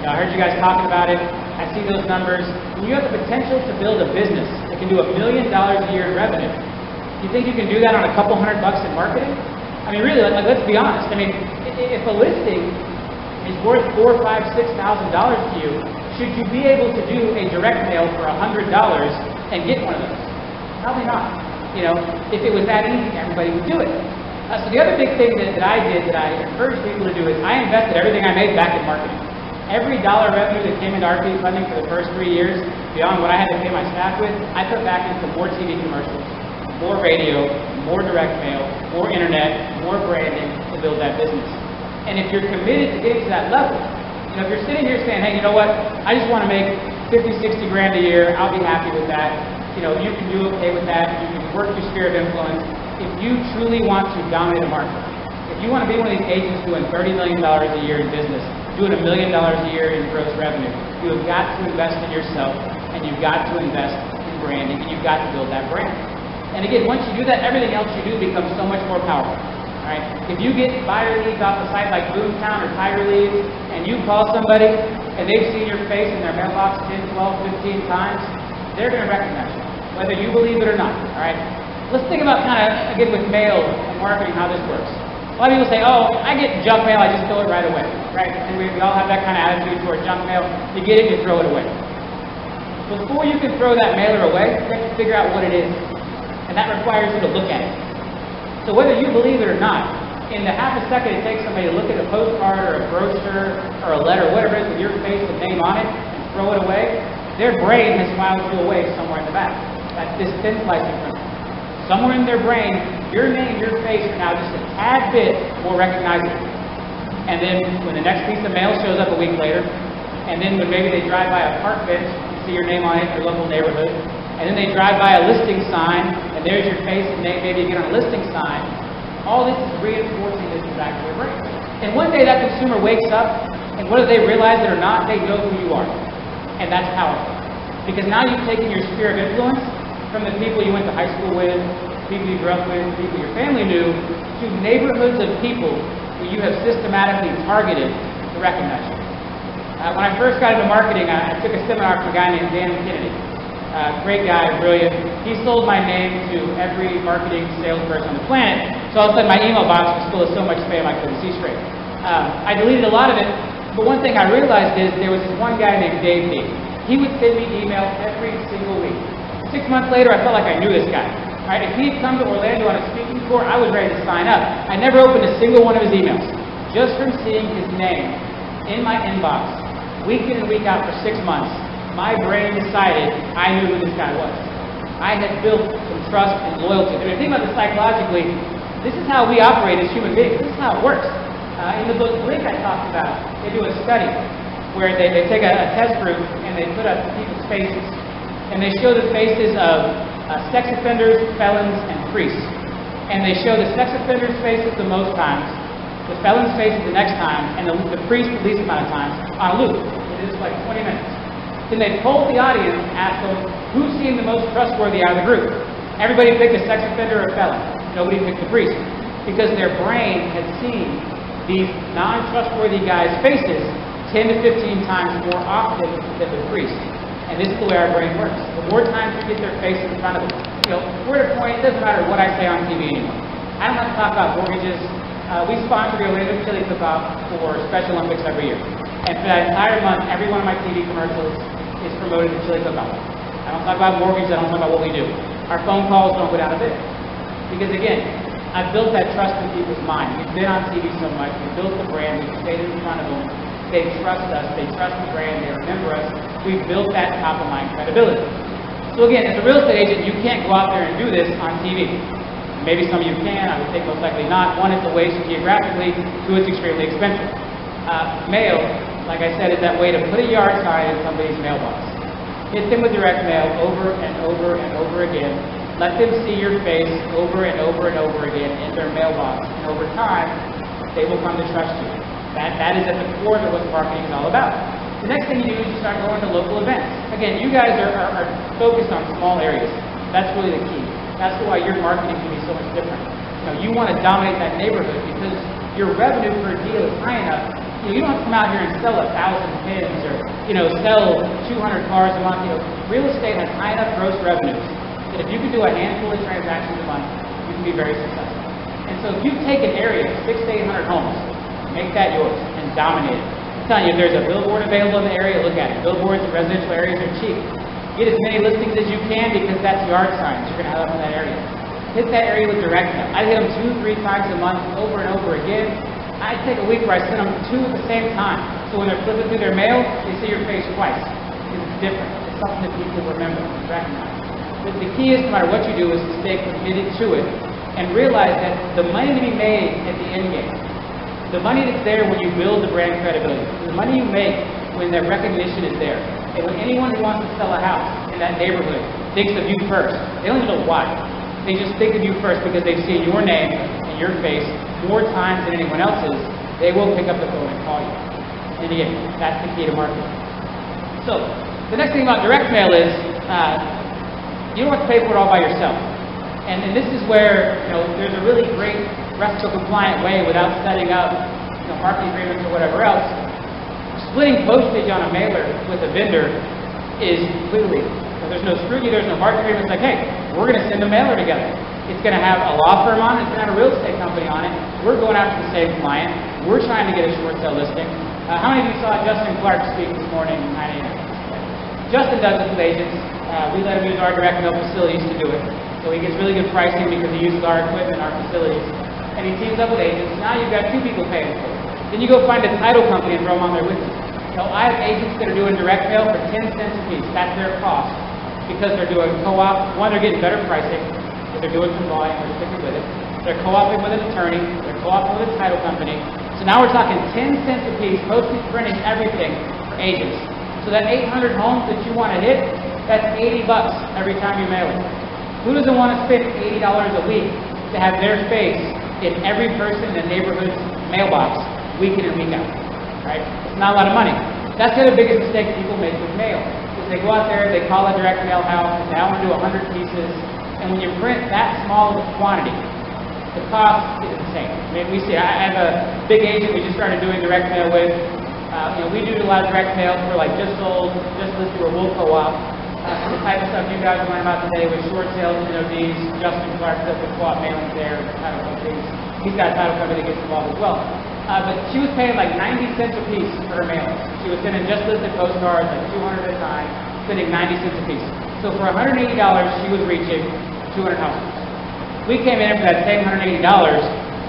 I heard you guys talking about it. I see those numbers. When you have the potential to build a business that can do $1 million a year in revenue, you think you can do that on a couple $100 in marketing? I mean, really, let's be honest. I mean, if a listing is worth $4,000, $5,000, $6,000 to you, should you be able to do a direct mail for $100 and get one of those? Probably not. You know, if it was that easy, everybody would do it. So the other big thing that I did, that I encourage people to do, is I invested everything I made back in marketing. Every dollar revenue that came into RP funding for the first 3 years, beyond what I had to pay my staff with, I put back into more TV commercials, more radio, more direct mail, more internet, more branding to build that business. And if you're committed to getting to that level, you know, if you're sitting here saying, hey, you know what, I just want to make 50, 60 grand a year, I'll be happy with that. You know, you can do okay with that. You can work your sphere of influence. If you truly want to dominate a market, if you want to be one of these agents doing $30 million a year in business, doing $1 million a year in gross revenue, you have got to invest in yourself, and you've got to invest in branding, and you've got to build that brand. And again, once you do that, everything else you do becomes so much more powerful. All right? If you get buyer leads off a site like Boomtown or Tiger Leads, and you call somebody, and they've seen your face in their mailbox 10, 12, 15 times, they're going to recognize you, whether you believe it or not. All right? Let's think about kind of, again, with mail and marketing, how this works. A lot of people say, oh, I get junk mail, I just throw it right away, right? And we all have that kind of attitude toward junk mail. You get it, you throw it away. Before you can throw that mailer away, you have to figure out what it is. And that requires you to look at it. So whether you believe it or not, in the half a second it takes somebody to look at a postcard or a brochure or a letter, whatever it is with your face and name on it, and throw it away, their brain has filed you away somewhere in the back. That's this thin slicing principle. Somewhere in their brain, your name, your face are now just a tad bit more recognizable. And then when the next piece of mail shows up a week later, and then when maybe they drive by a park bench, you see your name on it in your local neighborhood, and then they drive by a listing sign, and there's your face and name, maybe you get on a listing sign, all this is reinforcing this back to their brain. And one day that consumer wakes up, and whether they realize it or not, they know who you are. And that's powerful. Because now you've taken your sphere of influence from the people you went to high school with, people you grew up with, people your family knew, to neighborhoods of people who you have systematically targeted to recognize you. When I first got into marketing, I took a seminar from a guy named Dan Kennedy. Great guy, brilliant. He sold my name to every marketing salesperson on the planet, so all of a sudden my email box was full of so much spam I couldn't see straight. I deleted a lot of it, but one thing I realized is there was this one guy named Dave D. He would send me emails every single week. 6 months later, I felt like I knew this guy. Right? If he had come to Orlando on a speaking tour, I was ready to sign up. I never opened a single one of his emails. Just from seeing his name in my inbox, week in and week out for 6 months, my brain decided I knew who this guy was. I had built some trust and loyalty. And if you think about this psychologically, this is how we operate as human beings. This is how it works. In the book Blink I talked about, they do a study where they take a test group and they put up people's faces. And they show the faces of sex offenders, felons, and priests. And they show the sex offenders' faces the most times, the felons' faces the next time, and the priest the least amount of times on a loop. It is like 20 minutes. Then they polled the audience and asked them who seemed the most trustworthy out of the group. Everybody picked a sex offender or a felon. Nobody picked the priest. Because their brain had seen these non-trustworthy guys' faces 10 to 15 times more often than the priest. And this is the way our brain works. The more times you get their face in front of them, we're at a point, it doesn't matter what I say on TV anymore. I don't have to talk about mortgages. We sponsor the Orlando Chili Cook-Off for Special Olympics every year. And for that entire month, every one of my TV commercials is promoted the Chili Cook-Off. I don't talk about mortgages, I don't talk about what we do. Our phone calls don't go down a bit. Because again, I've built that trust in people's mind. We've been on TV so much, we've built the brand, we've stayed in front of them. They trust us, they trust the brand, they remember us. We've built that top-of-mind credibility. So again, as a real estate agent, you can't go out there and do this on TV. Maybe some of you can, I would think most likely not. One, it's a waste geographically. Two, it's extremely expensive. Mail, like I said, is that way to put a yard sign in somebody's mailbox. Hit them with direct mail over and over and over again. Let them see your face over and over and over again in their mailbox. And over time, they will come to trust you. That is at the core of what marketing is all about. The next thing you do is you start going to local events. Again, you guys are focused on small areas. That's really the key. That's why your marketing can be so much different. You want to dominate that neighborhood because your revenue per deal is high enough you don't have to come out here and sell 1,000 pins or, sell 200 cars a month. Real estate has high enough gross revenues that if you can do a handful of transactions a month, you can be very successful. And so if you take an area of 600 to 800 homes, make that yours and dominate it. I'm telling you, if there's a billboard available in the area, look at it. Billboards in residential areas are cheap. Get as many listings as you can because that's yard signs you're going to have up in that area. Hit that area with direct mail. I hit them 2-3 times a month, over and over again. I take a week where I send them 2 at the same time. So when they're flipping through their mail, they see your face twice. It's different. It's something that people remember and recognize. But the key is, no matter what you do, is to stay committed to it and realize that the money to be made at the end game, the money that's there when you build the brand credibility, the money you make when that recognition is there, and when anyone who wants to sell a house in that neighborhood thinks of you first, they don't even know why. They just think of you first because they've seen your name and your face more times than anyone else's. They will pick up the phone and call you. And again, that's the key to marketing. So, the next thing about direct mail is you don't have to pay for it all by yourself. And this is where there's a really great RESTO compliant way without setting up marketing agreements or whatever else. Splitting postage on a mailer with a vendor is completely legal. There's no scrutiny, there's no marketing agreement. It's like, hey, we're going to send a mailer together. It's going to have a law firm on it, it's going to have a real estate company on it. We're going after the same client. We're trying to get a short sale listing. How many of you saw Justin Clark speak this morning at 9 a.m.? Justin does this with agents. We let him use our direct mail facilities to do it. So he gets really good pricing because he uses our equipment, our facilities. And he teams up with agents. Now you've got 2 people paying for it. Then you go find a title company and throw them on there with you. I have agents that are doing direct mail for 10 cents a piece. That's their cost. Because they're doing co-op. One, they're getting better pricing. Because they're doing some volume. They're sticking with it. They're co-oping with an attorney. They're co-oping with a title company. So now we're talking 10 cents a piece, postage, printing, everything for agents. So that 800 homes that you want to hit, that's $80 every time you mail it. Who doesn't want to spend $80 a week to have their face in every person in the neighborhood's mailbox week in and week out? Right? It's not a lot of money. That's the other biggest mistake people make with mail. Is they go out there, they call a direct mail house, and they want to do 100 pieces. And when you print that small of a quantity, the cost is insane. I mean, we see, I have a big agent we just started doing direct mail with. We do a lot of direct mail for like Just Sold, Just Listed, or Wool Co-op. The type of stuff you guys learn about today with short sales, NODs. Justin Clark does the co-op mailing there, title companies. He's got a title company that gets involved as well. But she was paying like 90 cents a piece for her mailings. She was sending Just Listed postcards, like 200 at a time, spending 90 cents a piece. So for $180, she was reaching 200 households. We came in for that same $180.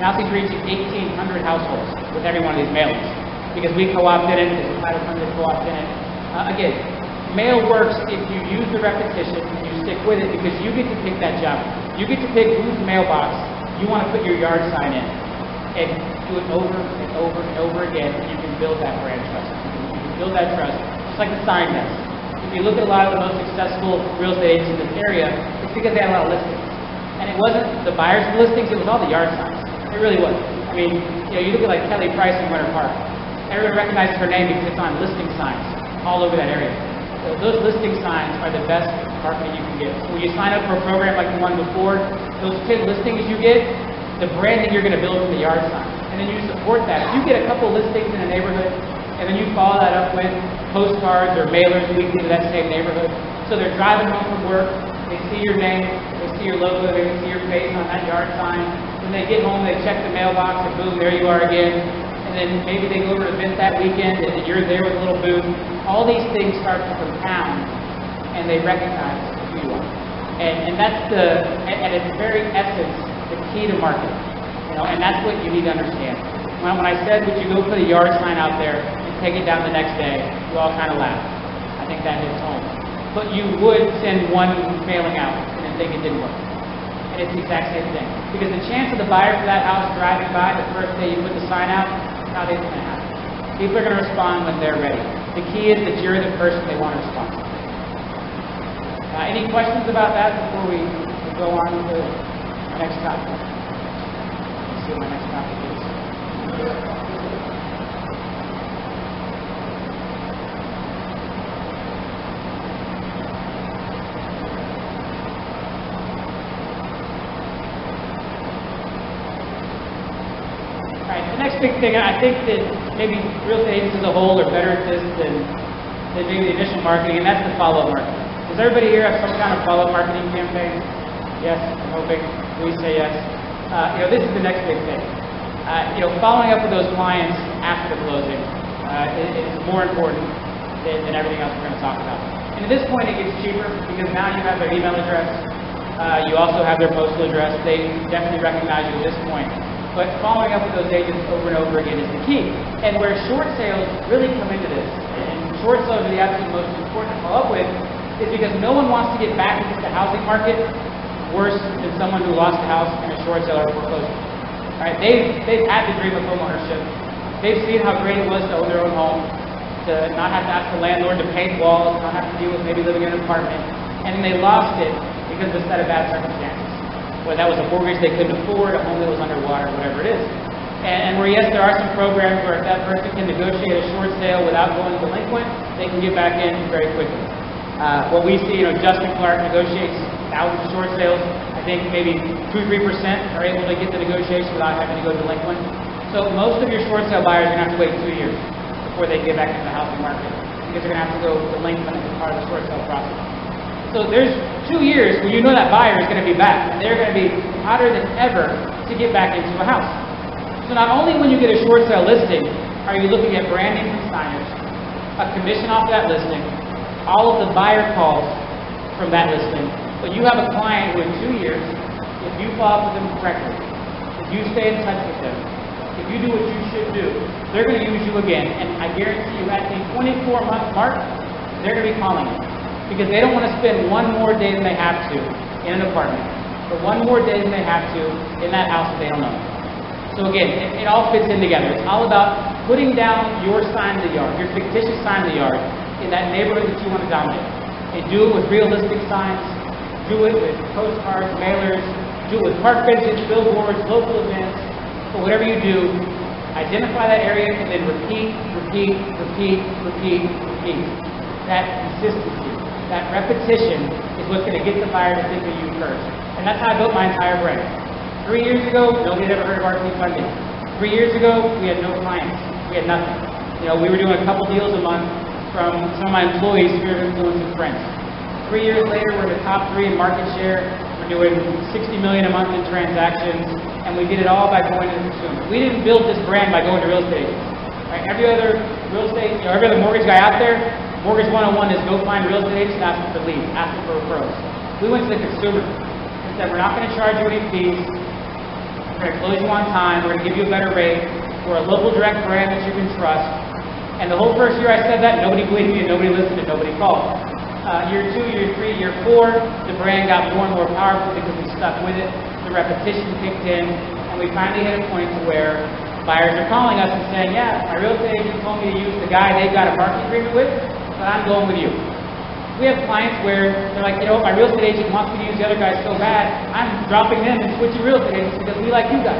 Now she's reaching 1,800 households with every one of these mailings because we co-opted it, there's a title company that co-opted it. Again, mail works if you use the repetition and you stick with it because you get to pick that job. You get to pick whose mailbox you want to put your yard sign in and do it over and over and over again, and you can build that brand trust. You can build that trust just like the sign does. If you look at a lot of the most successful real estate agents in this area, it's because they had a lot of listings. And it wasn't the buyers of the listings, it was all the yard signs. It really was. I mean, you look at like Kelly Price in Winter Park. Everyone recognizes her name because it's on listing signs all over that area. So those listing signs are the best marketing you can get. So when you sign up for a program like the one before, those 10 listings you get, the branding you're going to build from the yard sign. And then you support that. If you get a couple listings in a neighborhood, and then you follow that up with postcards or mailers weekly to that same neighborhood. So they're driving home from work, they see your name, they see your logo, they see your face on that yard sign. When they get home, they check the mailbox, and boom, there you are again. And then maybe they go over to an event that weekend, and you're there with a little booth. All these things start to compound, and they recognize who you are. And that's at its very essence, the key to marketing. And that's what you need to understand. When I said, would you go put a yard sign out there and take it down the next day, you all kind of laughed. I think that hits home. But you would send one mailing out and then think it didn't work. And it's the exact same thing. Because the chance of the buyer for that house driving by the first day you put the sign out, how they going to happen. People are going to respond when they're ready. The key is that you're the person they want to respond to. Any questions about that before we go on to our next topic? Let's see what my next topic is. All right, the next big thing, I think that maybe real estate agents as a whole are better at this than maybe the initial marketing, and that's the follow-up marketing. Does everybody here have some kind of follow-up marketing campaign? Yes, I'm hoping. Please say yes. This is the next big thing. Following up with those clients after the closing is more important than everything else we're going to talk about. And at this point, it gets cheaper because now you have their email address. You also have their postal address. They definitely recognize you at this point. But following up with those agents over and over again is the key. And where short sales really come into this, and short sales are the absolute most important to follow up with, is because no one wants to get back into the housing market worse than someone who lost a house in a short sale or foreclosure. All right, they've had the dream of home ownership. They've seen how great it was to own their own home, to not have to ask the landlord to paint walls, not have to deal with maybe living in an apartment, and then they lost it because of a set of bad circumstances. Whether that was a mortgage they couldn't afford, a home that was underwater, whatever it is. And where, yes, there are some programs where if that person can negotiate a short sale without going delinquent, they can get back in very quickly. What we see, Justin Clark negotiates thousands of short sales. I think maybe 2-3% are able to get the negotiation without having to go delinquent. So most of your short sale buyers are going to have to wait 2 years before they get back into the housing market because they're going to have to go delinquent as part of the short sale process. So there's 2 years where that buyer is going to be back, and they're going to be hotter than ever to get back into a house. So not only when you get a short sale listing are you looking at branding from signage, a commission off that listing, all of the buyer calls from that listing, but you have a client who in 2 years, if you follow up with them correctly, if you stay in touch with them, if you do what you should do, they're going to use you again. And I guarantee you at the 24-month mark, they're going to be calling you. Because they don't want to spend one more day than they have to in an apartment, or one more day than they have to in that house that they don't own. So again, it all fits in together. It's all about putting down your sign in the yard, your fictitious sign in the yard, in that neighborhood that you want to dominate. And do it with realistic signs, do it with postcards, mailers, do it with park benches, billboards, local events. But whatever you do, identify that area and then repeat. That consistency, that repetition is what's going to get the buyer to think of you first. And that's how I built my entire brand. 3 years ago, nobody had ever heard of RT Funding. 3 years ago, we had no clients. We had nothing. We were doing a couple deals a month from some of my employees, sphere of influence and friends. 3 years later, we're in the top 3 in market share. We're doing $60 million a month in transactions, and we did it all by going to the consumer. We didn't build this brand by going to real estate agents. Right? Every other real estate, every other mortgage guy out there, Mortgage 101 is go find real estate agents and ask them for leads, ask them for referrals. We went to the consumer and said, we're not going to charge you any fees. We're going to close you on time. We're going to give you a better rate. We're a local direct brand that you can trust. And the whole first year I said that, nobody believed me, and nobody listened, and nobody called. Year 2, year 3, year 4, the brand got more and more powerful because we stuck with it. The repetition kicked in, and we finally hit a point to where buyers are calling us and saying, yeah, my real estate agent told me to use the guy they've got a marketing agreement with, but I'm going with you. We have clients where they're like, my real estate agent wants me to use the other guys so bad, I'm dropping them and switching real estate agents because we like you guys.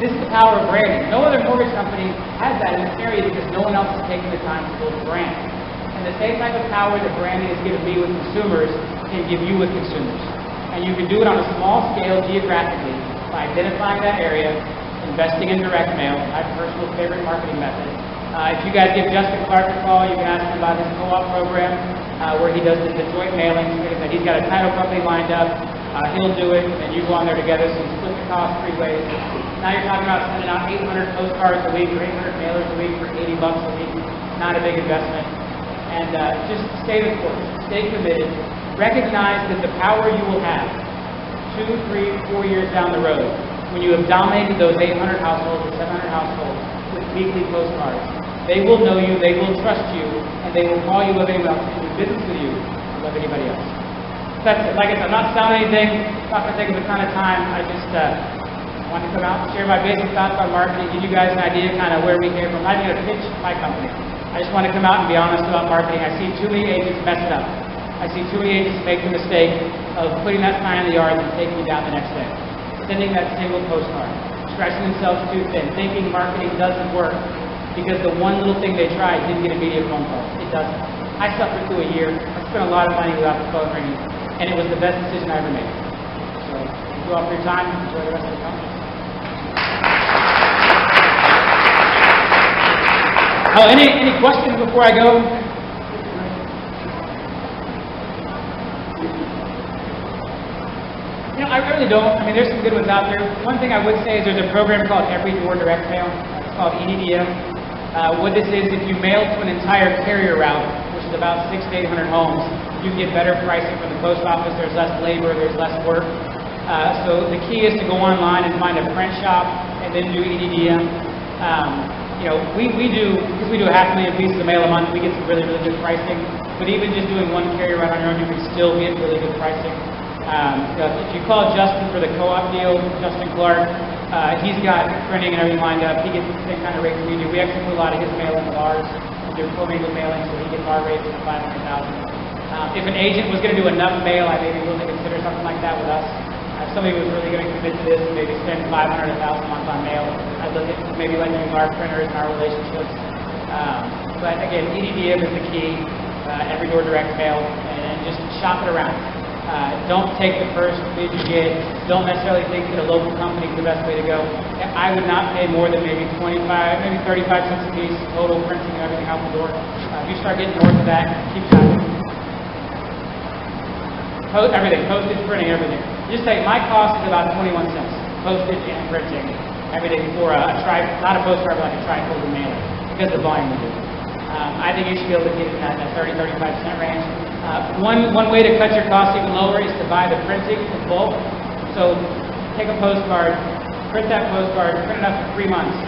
This is the power of branding. No other mortgage company has that in this area because no one else is taking the time to build a brand. And the same type of power that branding has given me with consumers can give you with consumers. And you can do it on a small scale geographically by identifying that area, investing in direct mail, my personal favorite marketing method. If you guys give Justin Clark a call, you can ask him about his co-op program where he does the joint mailings. He's got a title company lined up. He'll do it, and you go on there together, so you split the cost 3 ways. Now you're talking about sending out 800 postcards a week or 800 mailers a week for $80 a week. Not a big investment. And just stay the course. Stay committed. Recognize that the power you will have 2, 3, 4 years down the road when you have dominated those 800 households or 700 households with weekly postcards. They will know you, they will trust you, and they will call you if anyone else to do business with you above anybody else. That's it. Like I said, I'm not selling anything. It's not going to take us a ton of time. I just want to come out and share my basic thoughts on marketing, give you guys an idea kind of where we came from. I'm not going to pitch my company. I just want to come out and be honest about marketing. I see too many agents mess it up. I see too many agents make the mistake of putting that sign in the yard and taking you down the next day. Sending that single postcard. Scratching themselves too thin. Thinking marketing doesn't work because the one little thing they tried didn't get immediate phone calls. It doesn't. I suffered through a year. I spent a lot of money without the phone ringing, and it was the best decision I ever made. So, thank you all for your time. Enjoy the rest of the conference. Oh, any questions before I go? I really don't. I mean, there's some good ones out there. One thing I would say is there's a program called Every Door Direct Mail. It's called EDDM. What this is, if you mail to an entire carrier route, which is about 600 to 800 homes, you can get better pricing from the post office. There's less labor, there's less work. So the key is to go online and find a print shop and then do EDDM. We do, because we do 500,000 pieces of mail a month, we get some really, really good pricing. But even just doing one carrier route on your own, you can still get really good pricing. If you call Justin for the co-op deal, Justin Clark, he's got printing and everything lined up. He gets the same kind of rates we do. We actually put a lot of his mail into ours. We do commingled mailing, so he gets our rates at $500,000. If an agent was going to do enough mail, I maybe willing to consider something like that with us. If somebody was really going to commit to this and maybe spend $500,000 a month on mail, I'd look at maybe letting use our printers and our relationships. But again, EDDM is the key. Every Door Direct Mail, and just shop it around. Don't take the first bid you get. Don't necessarily think that a local company is the best way to go. I would not pay more than maybe 25, maybe 35 cents a piece, total printing and everything out the door. If you start getting north of that, keep shopping. Everything, postage, printing, everything. Just say my cost is about 21 cents, postage and printing, everything for not a postcard, but like a trifold mailer, because of the volume we do. I think you should be able to get in that 30-35% range. One way to cut your costs even lower is to buy the printing in bulk. So take a postcard, print that postcard, print it up for 3 months,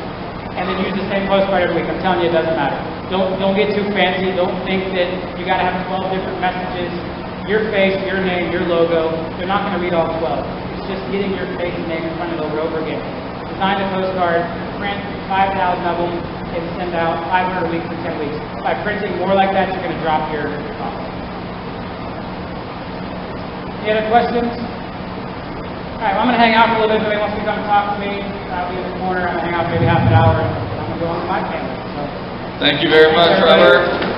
and then use the same postcard every week. I'm telling you, it doesn't matter. Don't get too fancy. Don't think that you got to have 12 different messages, your face, your name, your logo. They're not going to read all 12. It's just getting your face and name in front of it over and over again. Design a postcard, print 5,000 of them, and send out 500 a week for 10 weeks. By printing more like that, you're going to drop your cost. Any other questions? All right, well, I'm going to hang out for a little bit. If anybody wants to come talk to me, I'll be in the corner. I'm going to hang out for maybe half an hour, and I'm going to go on to my camera. So, thank you very much, Robert.